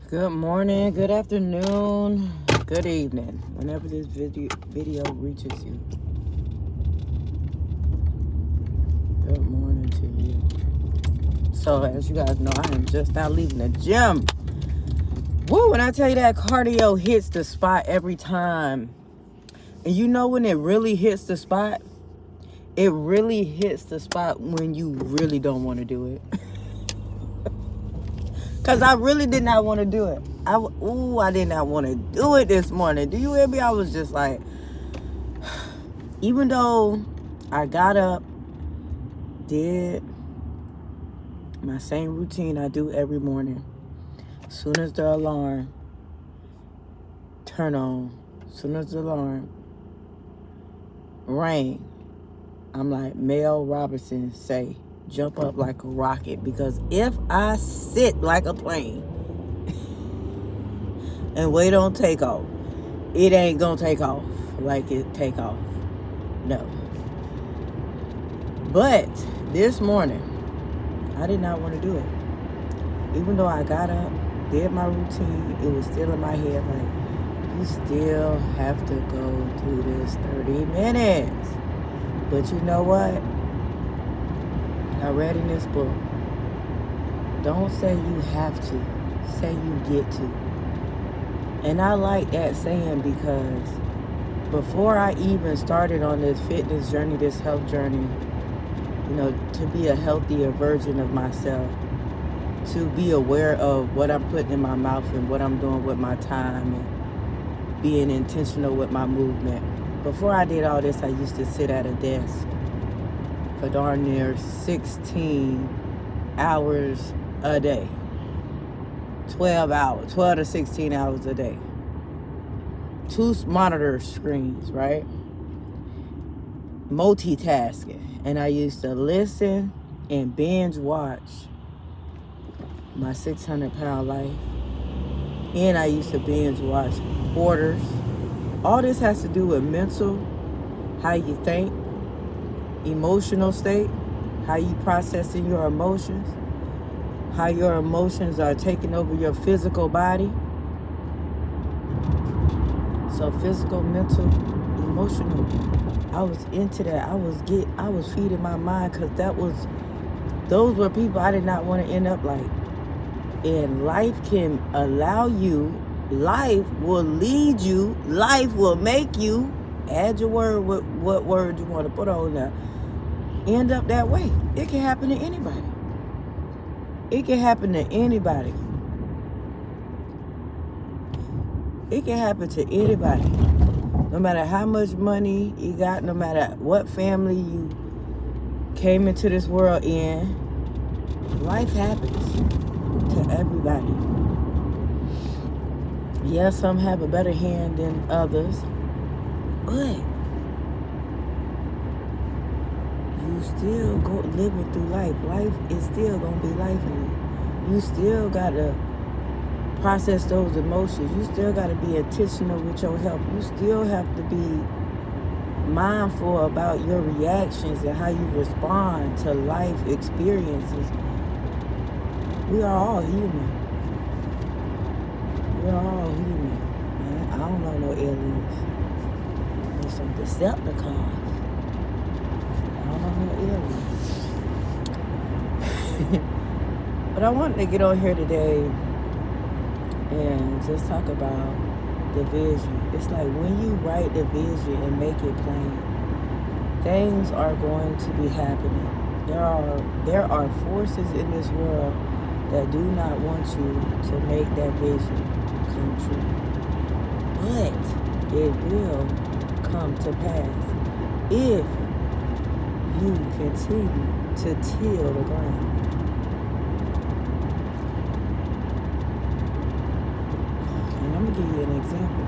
Good morning, good afternoon, good evening, whenever this video reaches you. Good morning to you. So, as you guys know, I am just now leaving the gym. Woo, when I tell you that cardio hits the spot every time. And you know when it really hits the spot? It really hits the spot when you really don't want to do it. Because I really did not want to do it. I did not want to do it this morning. Do you hear me? I was just like, even though I got up, did my same routine I do every morning. As soon as the alarm turn on, as soon as the alarm rang, I'm like Mel Robertson say, jump up like a rocket. Because if I sit like a plane and wait on takeoff, it ain't gonna take off like it take off. No. But this morning, I did not want to do it. Even though I got up, did my routine, it was still in my head like, you still have to go through this 30 minutes. But you know what? I read in this book, don't say you have to, say you get to. And I like that saying because before I even started on this fitness journey, this health journey, to be a healthier version of myself, to be aware of what I'm putting in my mouth and what I'm doing with my time and being intentional with my movement. Before I did all this, I used to sit at a desk for darn near 16 hours a day. 12 to 16 hours a day. 2 monitor screens, right? Multitasking. And I used to listen and binge watch My 600-Pound Life. And I used to binge watch Hoarders. All this has to do with mental, how you think, emotional state, how you processing your emotions, how your emotions are taking over your physical body. So physical, mental, emotional. I was into that. I was feeding my mind because those were people I did not want to end up like. And life can allow you, life will lead you, life will make you, add your word with what word you want to put on there, end up that way. It can happen to anybody. It can happen to anybody. It can happen to anybody. No matter how much money you got, no matter what family you came into this world in, life happens to everybody. Yeah, some have a better hand than others, but you still go living through life. Life is still gonna be life in you. You still gotta process those emotions. You still gotta be intentional with your health. You still have to be mindful about your reactions and how you respond to life experiences. We are all human. We are all human. Man, I don't know no aliens. There's some Decepticons. I don't know no aliens. But I wanted to get on here today and just talk about the vision. It's like when you write the vision and make it plain, things are going to be happening. There are forces in this world that do not want you to make that vision come true. But it will come to pass if you continue to till the ground. And I'm going to give you an example.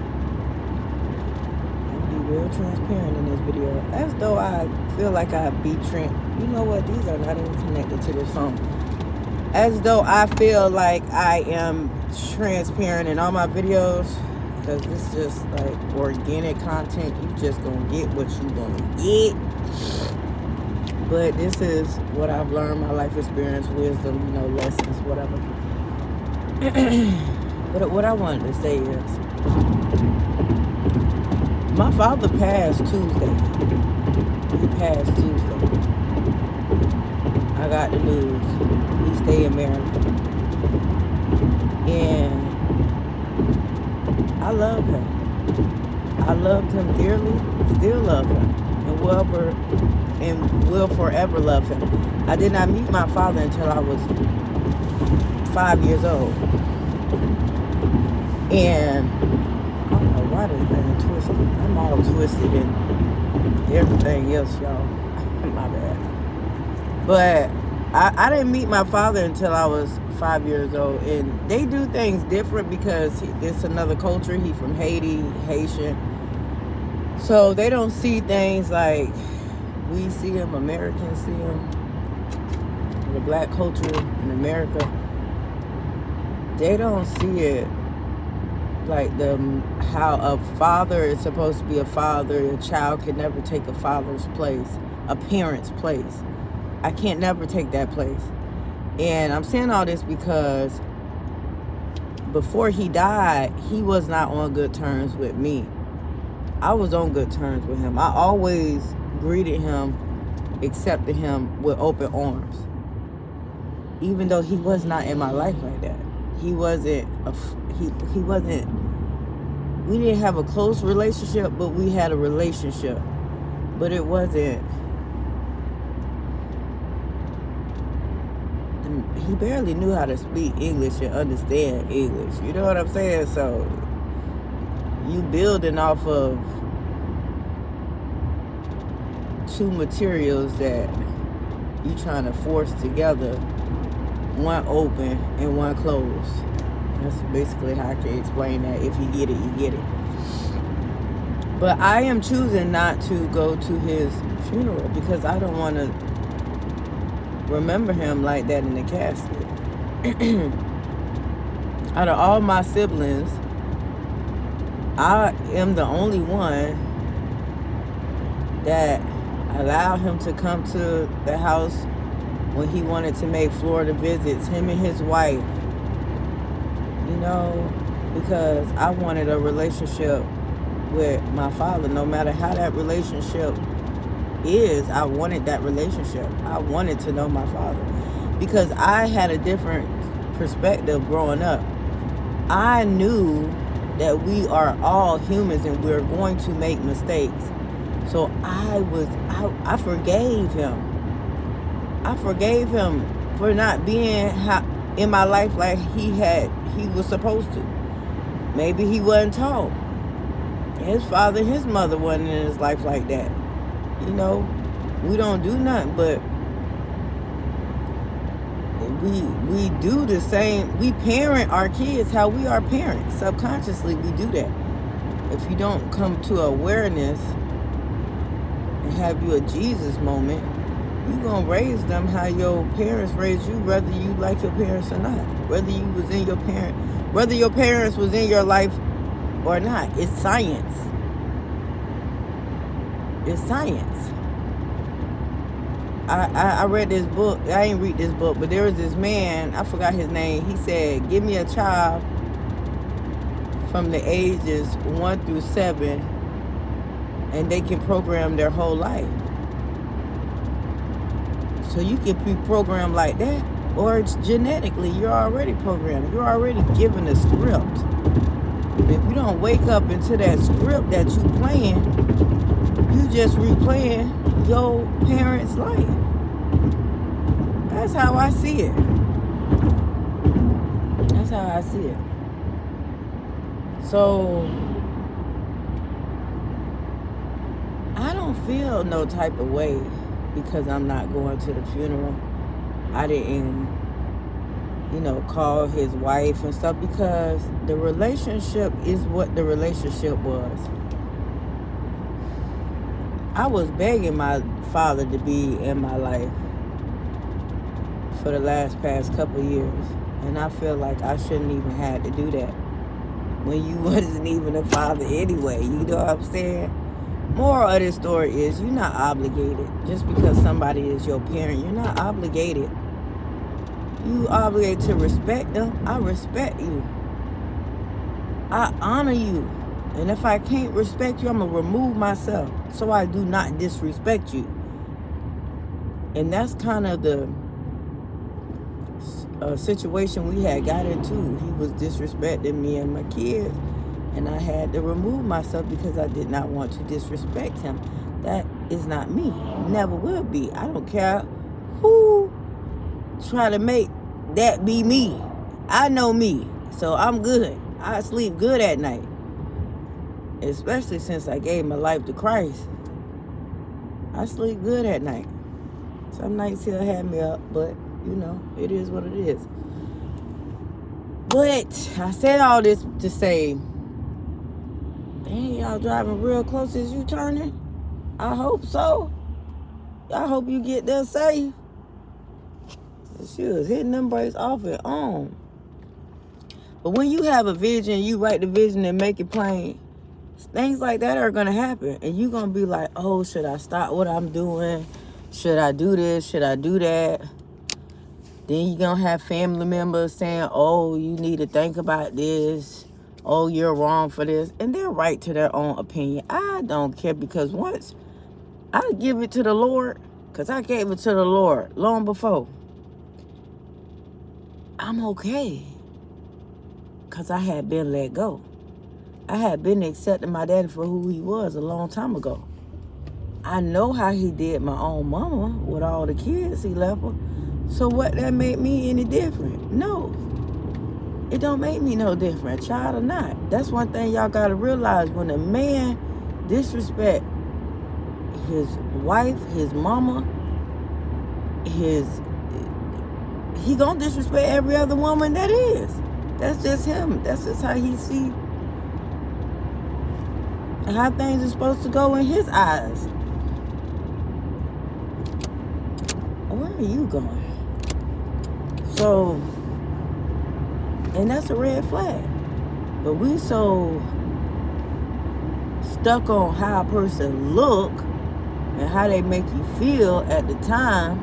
I'm going to be real transparent in this video. As though I feel like I be you know what? These are not even connected to this phone. As though I feel like I am transparent in all my videos, because this is just like organic content. You just gonna get what you gonna get. But this is what I've learned, my life experience, wisdom, lessons, whatever. But what I wanted to say is, my father passed Tuesday. He passed Tuesday. I got the news. He stayed in Maryland. And I love him. I loved him dearly, still love him, and will forever love him. I did not meet my father until I was 5 years old. And I don't know why this thing twisted. I'm all twisted and everything else, y'all. My bad. But I didn't meet my father until I was 5 years old. And they do things different because it's another culture. He's from Haiti, Haitian. So they don't see things like we see them, Americans see them. The black culture in America, they don't see it like how a father is supposed to be a father. A child can never take a father's place, a parent's place. I can't never take that place. And I'm saying all this because before he died, he was not on good terms with me. I was on good terms with him. I always greeted him, accepted him with open arms. Even though he was not in my life like that. He wasn't, we didn't have a close relationship, but we had a relationship. But it wasn't, he barely knew how to speak English and understand English. You know what I'm saying? So, you building off of two materials that you trying to force together, one open and one closed. That's basically how I can explain that. If you get it, you get it. But I am choosing not to go to his funeral because I don't want to remember him like that in the casket. Out of all my siblings, I am the only one that allowed him to come to the house when he wanted to make Florida visits, him and his wife. You know, because I wanted a relationship with my father. No matter how that relationship is, I wanted that relationship. I wanted to know my father because I had a different perspective growing up. I knew that we are all humans and we're going to make mistakes. So I forgave him. I forgave him for not being in my life like he was supposed to. Maybe he wasn't taught. His father, his mother wasn't in his life like that. You know, we don't do nothing, but we do the same. We parent our kids how we are parents. Subconsciously, we do that. If you don't come to awareness and have you a Jesus moment, you're going to raise them how your parents raised you, whether you like your parents or not. Whether your parents was in your life or not. It's science. It's science. I read this book. I ain't read this book, but there was this man, I forgot his name. He said, give me a child from the ages 1 through 7 and they can program their whole life. So you can be programmed like that, or it's genetically, you're already programmed. You're already given a script. If you don't wake up into that script that you playing, you just replaying your parents' life. That's how I see it. That's how I see it. So, I don't feel no type of way because I'm not going to the funeral. I didn't, call his wife and stuff because the relationship is what the relationship was. I was begging my father to be in my life for the past couple of years. And I feel like I shouldn't even have to do that when you wasn't even a father anyway. You know what I'm saying? Moral of this story is you're not obligated. Just because somebody is your parent, you're not obligated. You obligated to respect them. I respect you. I honor you. And if I can't respect you, I'm going to remove myself so I do not disrespect you. And that's kind of the situation we had got into. He was disrespecting me and my kids. And I had to remove myself because I did not want to disrespect him. That is not me. Never will be. I don't care who try to make that be me. I know me. So I'm good. I sleep good at night. Especially since I gave my life to Christ. I sleep good at night. Some nights he'll have me up, but you know, it is what it is. But I said all this to say, dang, y'all driving real close as you turning? I hope so. I hope you get there safe. She was hitting them brakes off and on. But when you have a vision, you write the vision and make it plain, things like that are going to happen. And you're going to be like, oh, should I stop what I'm doing? Should I do this? Should I do that? Then you're going to have family members saying, oh, you need to think about this. Oh, you're wrong for this. And they're right to their own opinion. I don't care, because once I give it to the Lord, because I gave it to the Lord long before, I'm okay. Because I had been let go. I had been accepting my daddy for who he was a long time ago. I know how he did my own mama with all the kids he left her. So what, that made me any different? No. It don't make me no different, child or not. That's one thing y'all got to realize. When a man disrespect his wife, his mama, he gonna disrespect every other woman that is. That's just him. That's just how he see how things are supposed to go in his eyes. Where are you going? So, and that's a red flag. But we so stuck on how a person look and how they make you feel at the time,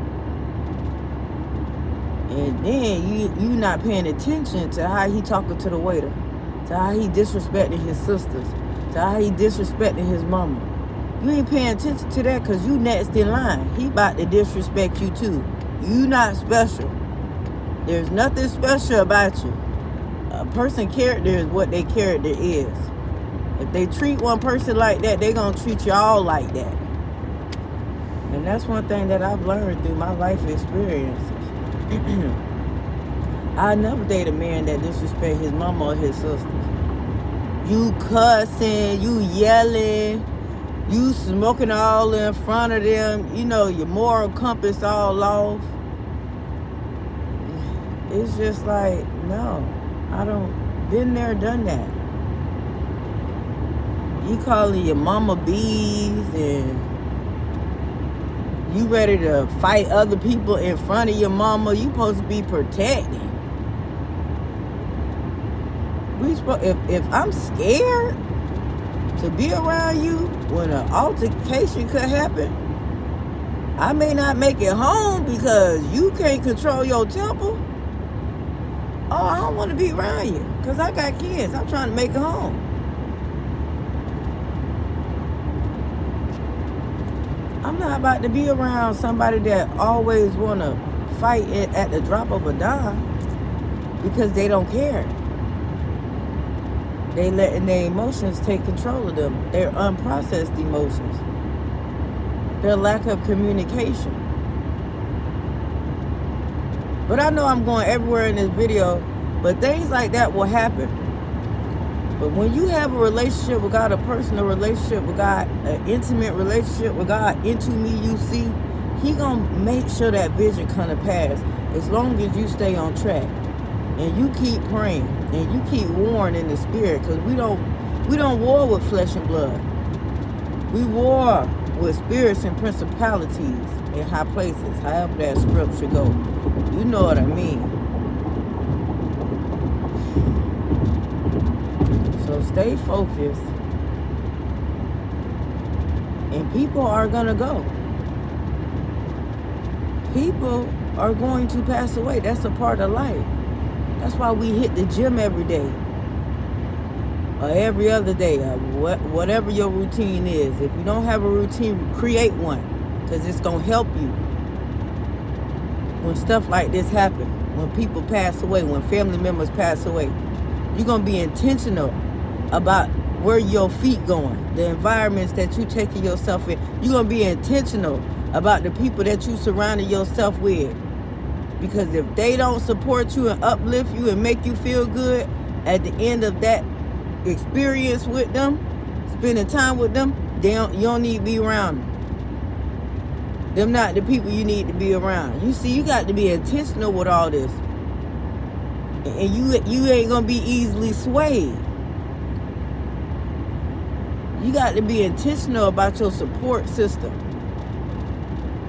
and then you not paying attention to how he talking to the waiter, to how he disrespecting his sisters, to how he disrespecting his mama. You ain't paying attention to that because you next in line. He about to disrespect you too. You not special. There's nothing special about you. A person's character is what their character is. If they treat one person like that, they gonna treat you all like that. And that's one thing that I've learned through my life experiences. I never date a man that disrespect his mama or his sisters. You cussing, you yelling, you smoking all in front of them, you know, your moral compass all off. It's just like, no, I don't, been there, done that. You calling your mama bees and you ready to fight other people in front of your mama. You supposed to be protecting. If I'm scared to be around you when an altercation could happen, I may not make it home because you can't control your temper. Oh, I don't want to be around you because I got kids. I'm trying to make it home. I'm not about to be around somebody that always want to fight it at the drop of a dime because they don't care. They letting their emotions take control of them. Their unprocessed emotions. Their lack of communication. But I know I'm going everywhere in this video, but things like that will happen. But when you have a relationship with God, a personal relationship with God, an intimate relationship with God, into me you see, he gonna make sure that vision come to pass as long as you stay on track and you keep praying and you keep warring in the spirit, because we don't war with flesh and blood. We war with spirits and principalities in high places, however that scripture go. You know what I mean. So stay focused. And people are going to go. People are going to pass away. That's a part of life. That's why we hit the gym every day. or every other day, or whatever your routine is. If you don't have a routine, create one, because it's going to help you when stuff like this happens, when people pass away, when family members pass away. You're going to be intentional about where your feet going, the environments that you taking yourself in. You're going to be intentional about the people that you surrounded yourself with. Because if they don't support you and uplift you and make you feel good at the end of that experience with them, spending time with them, you don't need to be around them. Them not the people you need to be around. You see, you got to be intentional with all this. And you ain't going to be easily swayed. You got to be intentional about your support system.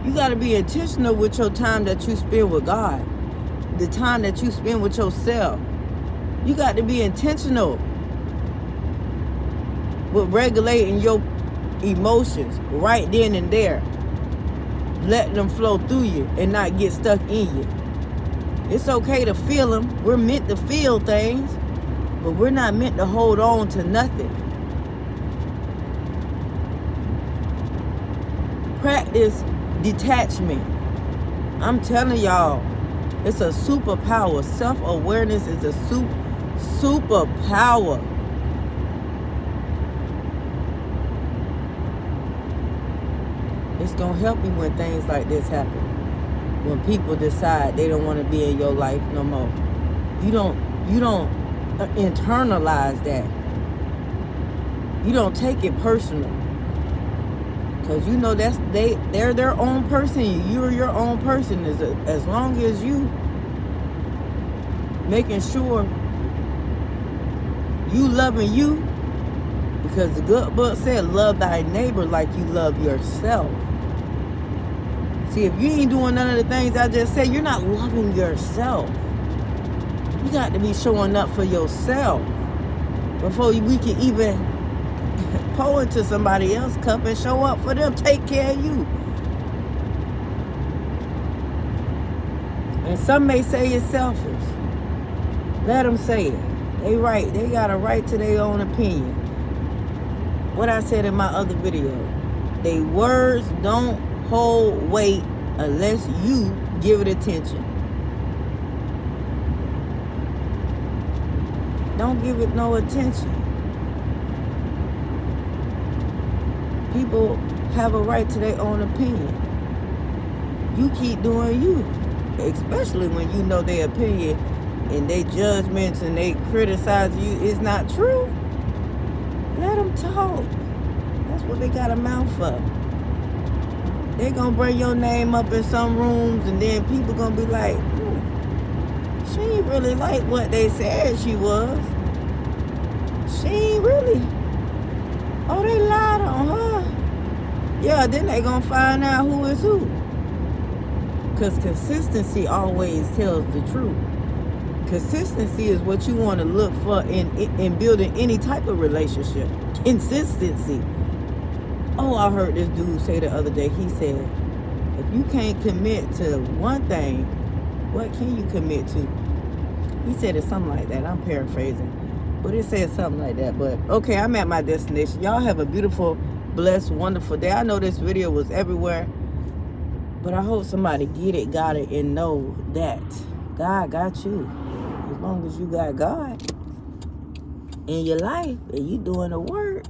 You got to be intentional with your time that you spend with God. The time that you spend with yourself. You got to be intentional with regulating your emotions right then and there. Letting them flow through you and not get stuck in you. It's okay to feel them. We're meant to feel things, but we're not meant to hold on to nothing. Practice detachment. I'm telling y'all, it's a superpower. Self-awareness is a superpower. It's going to help you when things like this happen. When people decide they don't want to be in your life no more. You don't internalize that. You don't take it personal. Because you know they're their own person. You're your own person. As long as you making sure you loving you. Because the good book said, love thy neighbor like you love yourself. See, if you ain't doing none of the things I just said, you're not loving yourself. You got to be showing up for yourself before we can even pour into somebody else's cup and show up for them. Take care of you. And some may say it's selfish. Let them say it. They right. They got a right to their own opinion. What I said in my other video, they words don't hold weight unless you give it attention. Don't give it no attention. People have a right to their own opinion. You keep doing you, especially when you know their opinion and they judgments and they criticize you is not true. Let them talk. That's what they got a mouth for. They gonna bring your name up in some rooms and then people gonna be like, she ain't really like what they said she was. She ain't really. Oh, they lied on her. Yeah, then they gonna find out who is who. Because consistency always tells the truth. Consistency is what you want to look for in building any type of relationship. Consistency. Oh, I heard this dude say the other day, he said, if you can't commit to one thing, what can you commit to? He said it something like that. I'm paraphrasing. But it said something like that. But, okay, I'm at my destination. Y'all have a beautiful, blessed, wonderful day. I know this video was everywhere. But I hope somebody get it, got it, and know that God got you. As long as you got God in your life and you doing the work,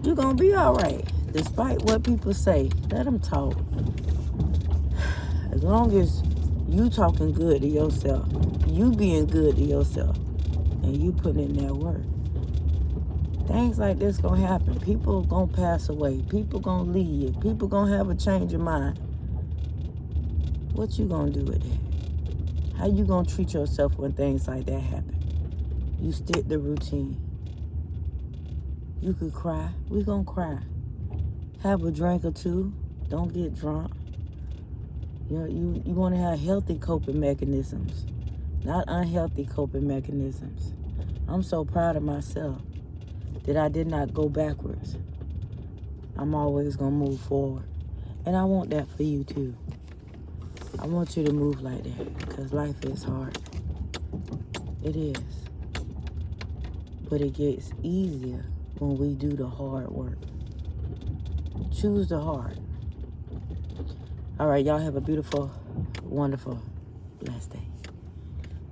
you're going to be all right. Despite what people say, let them talk. As long as you talking good to yourself, you being good to yourself, and you putting in that work, things like this going to happen. People going to pass away. People going to leave. People going to have a change of mind. What you going to do with that? How you going to treat yourself when things like that happen? You stick to routine. You could cry. We going to cry. Have a drink or two. Don't get drunk. You want to have healthy coping mechanisms, not unhealthy coping mechanisms. I'm so proud of myself that I did not go backwards. I'm always going to move forward. And I want that for you too. I want you to move like that because life is hard. It is. but it gets easier when we do the hard work. Choose the hard. All right, y'all have a beautiful, wonderful, blessed day.